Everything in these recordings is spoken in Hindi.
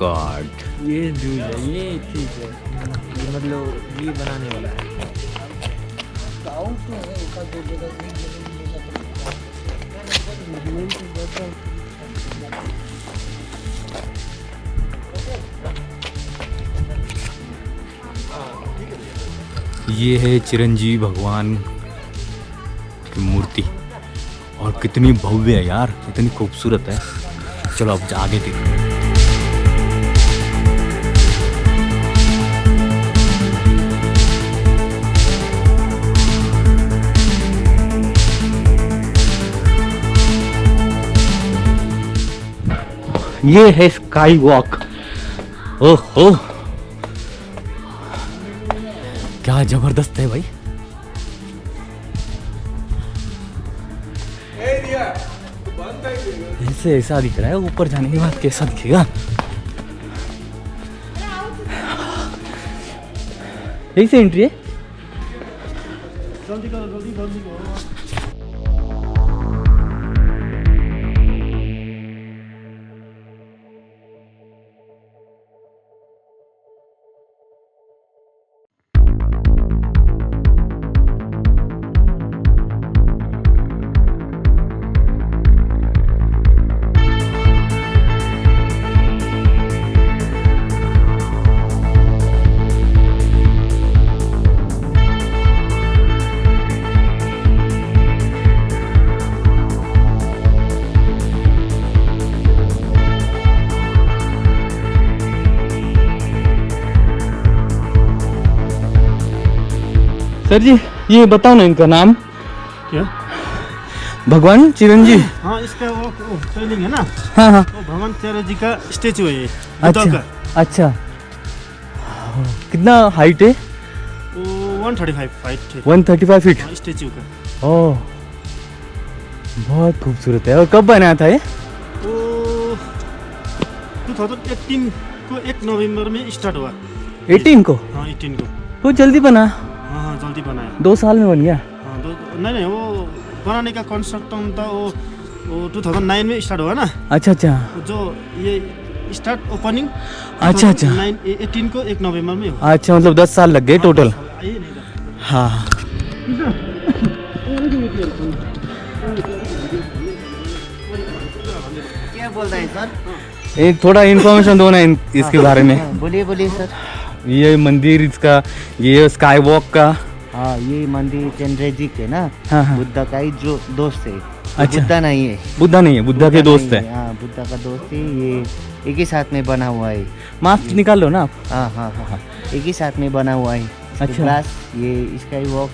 गॉड, ये दूध है, ये चीज है, ये मतलब ये बनाने वाला है। ये है चिरंजीवी भगवान की मूर्ति और कितनी भव्य है यार, इतनी खूबसूरत है। चलो अब आगे देखते हैं। ये है स्काई वॉक। ओहो, क्या जबरदस्त है भाई। ऐसे ऐसा दिख रहा है, ऊपर जाने के बाद कैसा दिखेगा। यही से एंट्री है। जल्दी करो, जल्दी जल्दी करो। सर जी ये बताओ ना इनका नाम क्या? भगवान चिरंजीवी। हाँ, इसका वो ट्रेनिंग है ना। हाँ हाँ, वो भगवान तेरा जी का स्टेचू है ये, बुद्धा अच्छा का। अच्छा, कितना हाइट है? वो 135 हाइट है। 135 फीट। हाँ, स्टेचू का। ओह, बहुत खूबसूरत है। और कब बनाया था ये? वो 2018 को 1 नवंबर में स्टार्ट हुआ। 18 को? हाँ, 18 को। तो जल्दी बना। हाँ हाँ, जल्दी बनाया। 2 साल में बन गया। हाँ, नहीं, वो बनाने का कंस्ट्रक्शन था वो 2009 में स्टार्ट हुआ ना। अच्छा अच्छा जो ये स्टार्ट ओपनिंग अच्छा अच्छा 18 को 1 नवंबर में हुआ। अच्छा, मतलब 10 साल लग गए टोटल। हाँ, क्या बोल रहे हैं सर? एक थोड़ा इन्फॉर्मेशन दो ना इसके बारे में। बोलिए बोलिए सर। ये मंदिर इसका, ये स्काई वॉक का। हाँ, ये मंदिर चंद्रजी है ना। हाँ हाँ, बुद्धा का ही जो दोस्त है। अच्छा। बुद्धा नहीं है। बुद्धा नहीं है, बुद्धा के दोस्त नहीं है। हाँ, बुद्धा का दोस्त है ये। एक ही साथ में बना हुआ है। मास्क निकाल लो ना आप। हाँ हाँ हाँ, एक ही साथ में बना हुआ है। अच्छा। प्लस ये स्काई वॉक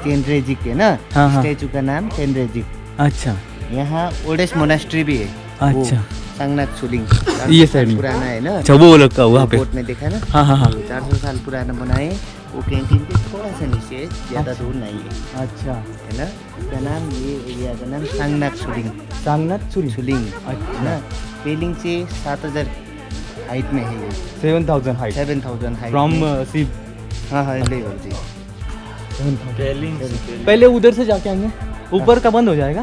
चंद्रजी है ना। हाँ हाँ, स्टेचू का नाम चंद्रजी। अच्छा यहाँ ओल्डेस्ट मोनास्ट्री भी है। अच्छा, संगनाथ सुलिंग। ये साइड में पुराना है ना। अच्छा, वो लोग का वहाँ पे। कोर्ट में देखा ना। हाँ हाँ हाँ, 400 साल पुराना बनाए। वो कैंटीन के थोड़ा सा नीचे है, ज़्यादा दूर नहीं है। अच्छा। है ना। इसका नाम, ये एरिया का नाम सांगनाथ सुलिंग। सांगनाथ सुरी। सुलिंग है अच्छा, ना। पेलिंग से 7000 हाइट में है ये। 7000 हाइट 7000 हाइट फ्रॉम में। सी। हाँ हाँ, ले लो जी। पहले उधर से जाके आएंगे, ऊपर का बंद हो जाएगा।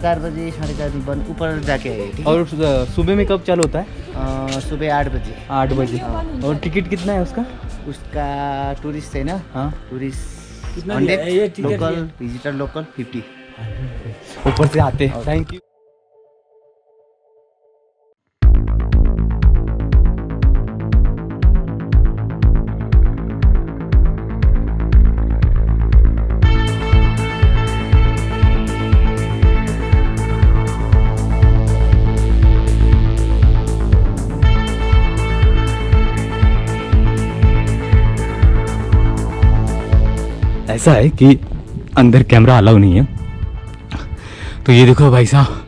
4 बजे 4:30 बंद, ऊपर जाके आए। ठीक है? और सुबह में कब चालू होता है? सुबह 8 बजे। 8 बजे। और टिकट कितना है उसका? उसका टूरिस्ट है ना। हाँ, टूरिस्ट कितना 100, लिया है ये टिकट? Local visitor local 50। ऊपर से आते हैं। Thank you. ऐसा है कि अंदर कैमरा अलाउ नहीं है, तो ये देखो भाई साहब,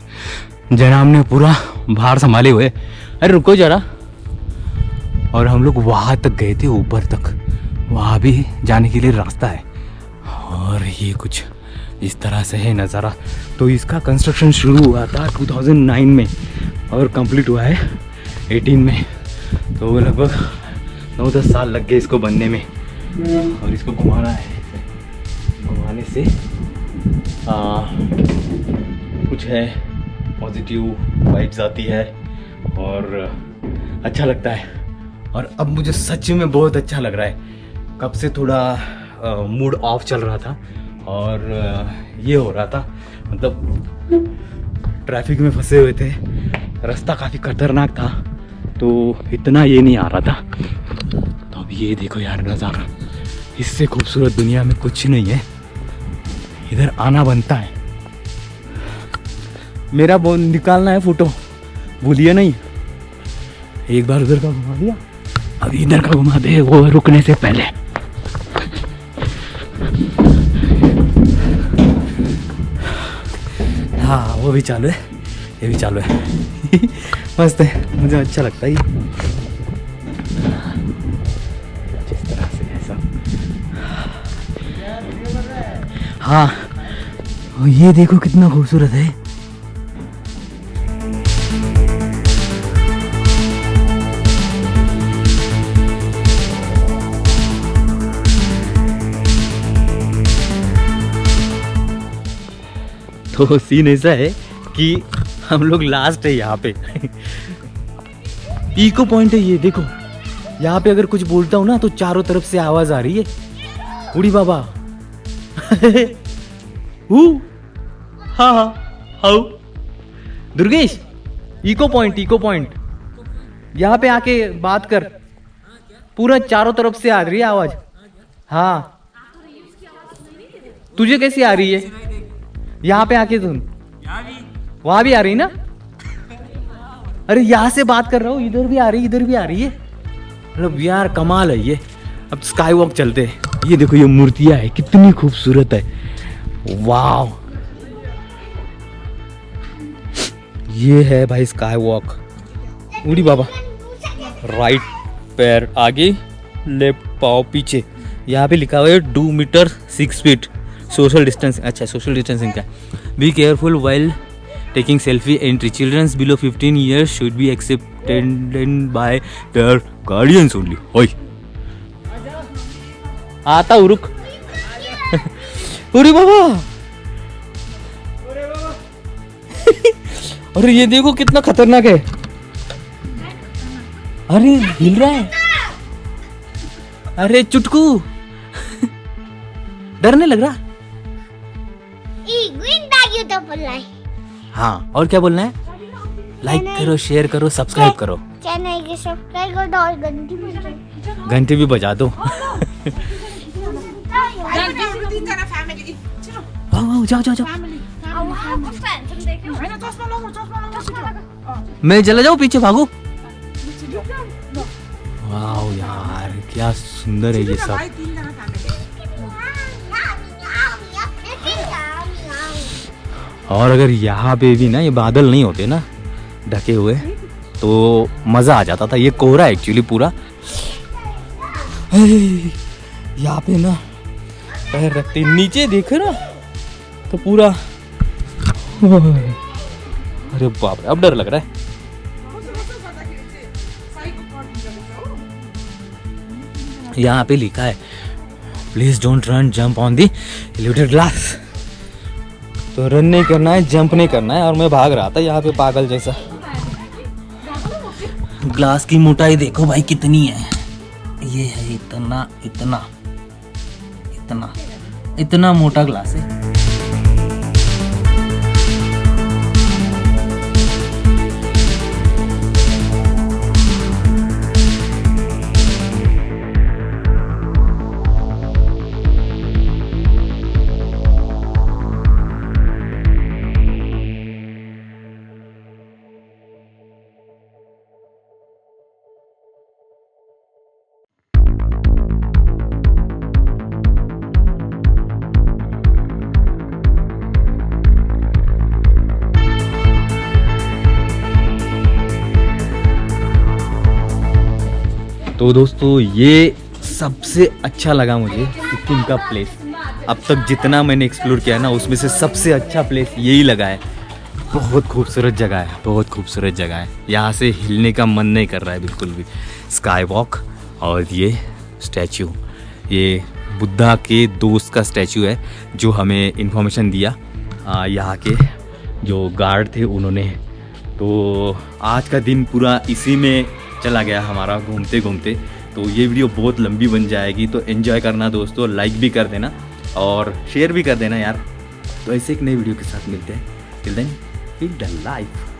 जनाब ने पूरा बाहर संभाले हुए। अरे रुको जरा। और हम लोग वहाँ तक गए थे, ऊपर तक, वहाँ भी जाने के लिए रास्ता है। और ये कुछ इस तरह से है नज़ारा। तो इसका कंस्ट्रक्शन शुरू हुआ था 2009 में और कंप्लीट हुआ है 18 में। तो लगभग 9-10 साल लग गए इसको बनने में। और इसको घुमाना है, घुमाने से कुछ है, पॉजिटिव वाइब्स आती है और अच्छा लगता है। और अब मुझे सच में बहुत अच्छा लग रहा है। कब से थोड़ा मूड ऑफ चल रहा था और ये हो रहा था, मतलब ट्रैफिक में फंसे हुए थे, रास्ता काफ़ी खतरनाक था, तो इतना ये नहीं आ रहा था। तो अब ये देखो यार नज़ारा, इससे खूबसूरत दुनिया में कुछ नहीं है। इधर आना बनता है। मेरा वो निकालना है फोटो, भूलिए नहीं। एक बार उधर का घुमा दिया, अब इधर का घुमा दे वो रुकने से पहले। हाँ वो भी चालू है, ये भी चालू है। मस्त है, मुझे अच्छा लगता है ये जिस तरह से है सब। हाँ और ये देखो कितना खूबसूरत है। तो सीन ऐसा है कि हम लोग लास्ट है यहाँ पे। इको पॉइंट है ये देखो, यहाँ पे अगर कुछ बोलता हूँ ना तो चारों तरफ से आवाज आ रही है। उड़ी बाबा। हाँ हाँ हाउ दुर्गेश, इको पॉइंट यहाँ पे आके बात कर, पूरा चारों तरफ से आ रही है आवाज। हाँ तुझे कैसी आ रही है? यहाँ पे आके तुम वहां भी आ रही ना? अरे यहाँ से बात कर रहा हूँ, इधर भी आ रही, इधर भी आ रही है। मतलब यार कमाल है ये। अब स्काई वॉक चलते हैं। ये देखो ये मूर्तियां है, कितनी खूबसूरत है। वाह, ये है भाई स्काई वॉक। उड़ी बाबा, राइट पैर आगे, लेफ्ट पाँव पीछे। यहाँ पे लिखा हुआ है 2 मीटर 6 फीट सोशल डिस्टेंस। अच्छा सोशल डिस्टेंसिंग का। Be careful while taking selfie entry, childrens below 15 years should be accepted by their guardians only. ओए आता हूँ, रुक। अरे बाबा, अरे ये देखो कितना खतरनाक है। अरे हिल रहा है। अरे चुटकू, डर नहीं लग रहा? हाँ और क्या बोलना है? लाइक करो, शेयर करो, सब्सक्राइब करो, चैनल को सब्सक्राइब करो और घंटी भी बजा दो। जाओ जाओ जाओ, मैं चला जाऊँ पीछे, भागो। वाह यार क्या सुंदर है ये सब। और अगर यहाँ पे भी ना ये बादल नहीं होते ना ढके हुए तो मज़ा आ जाता था। ये कोहरा एक्चुअली पूरा। यहाँ पे ना पैर रखते नीचे देखे ना तो पूरा। अरे बाप रे, अब डर लग रहा है। यहाँ पे लिखा है please don't run jump on the elevator glass. तो रन नहीं करना है, जंप नहीं करना है। और मैं भाग रहा था यहाँ पे पागल जैसा। ग्लास की मोटाई देखो भाई कितनी है। ये है इतना इतना इतना इतना मोटा ग्लास है। तो दोस्तों ये सबसे अच्छा लगा मुझे सिक्किम का प्लेस। अब तक जितना मैंने एक्सप्लोर किया है ना उसमें से सबसे अच्छा प्लेस यही लगा है। बहुत खूबसूरत जगह है, बहुत खूबसूरत जगह है। यहाँ से हिलने का मन नहीं कर रहा है बिल्कुल भी। स्काई वॉक और ये स्टैचू, ये बुद्धा के दोस्त का स्टैचू है जो हमें इन्फॉर्मेशन दिया यहाँ के जो गार्ड थे उन्होंने। तो आज का दिन पूरा इसी में चला गया हमारा घूमते घूमते। तो ये वीडियो बहुत लंबी बन जाएगी, तो एंजॉय करना दोस्तों, लाइक भी कर देना और शेयर भी कर देना यार। तो ऐसे एक नई वीडियो के साथ मिलते हैं। Till then feel the life.